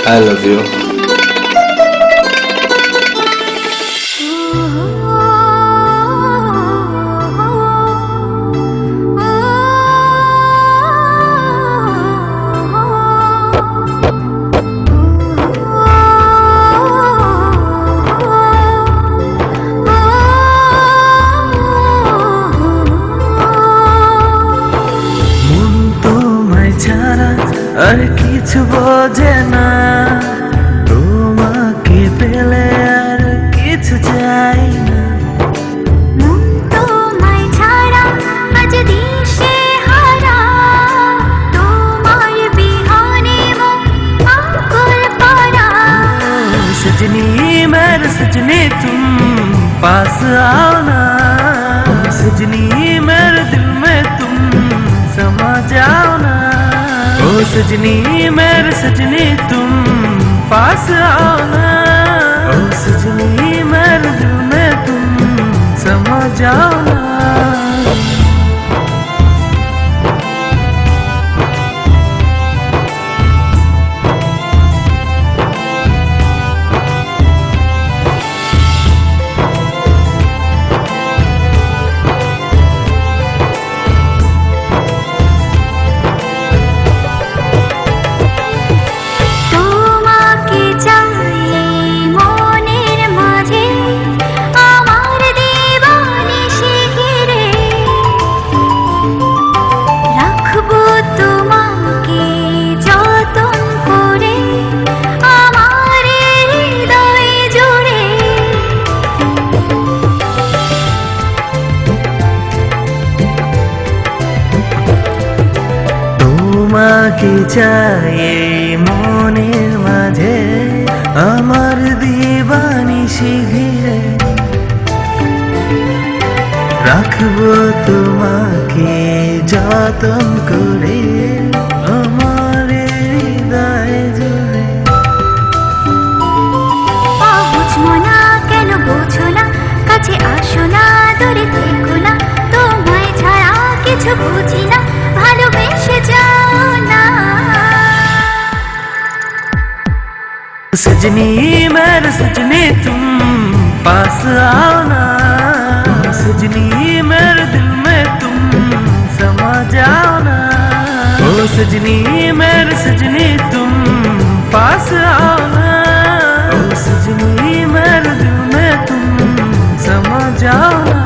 I love you. আর কিছু বোঝে না, তোমাকে পেলে আর কিছু চাই না। মন তোমায় ছাড়া আজ দিশে হারা, তোমার বিহানে মন আকুল পারা। सजनी मेरे सजनी तुम पास आओ ना, सजनी मेरे दिल में तुम समा जाओ ना। ओ सजनी मेरे सजनी तुम पास आओ ना, ओ सजनी मेरे दिल में तुम समा जाओ ना। তোমাকে চাই মনের মাঝে, আমার দিবানিশি ঘিরে। রাখবো তোমাকে যতন করে আমার হৃদয় জুড়ে। বুঝবো না কেন বোঝো না, কাছে আসো না দূরে থেকো না, তোমায় ছাড়া কিছু বুঝি না, ভালোবেসে যাও না। सजनी मेरे सजनी तुम पास आओ ना, सजनी मेरे दिल में तुम समा जाओ ना। ओ सजनी मेरे सजनी तुम पास आओ ना, ओ सजनी मेरे दिल में तुम समा जाओ ना।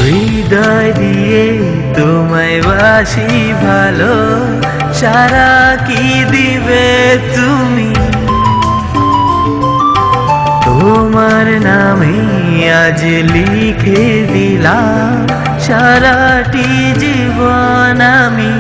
হৃদয় দিয়ে তোমায় বাসি ভালো, সারা কি দিবে তুমি? তোমার নামে আজ লিখে দিলাম সারাটি জীবন আমি।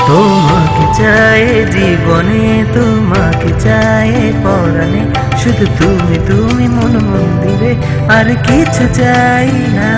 তোমাকে চাই জীবনে, তোমাকে চাই পরাণে, শুধু তুমি তুমি মন মন্দিরে, আর কিছু চাই না।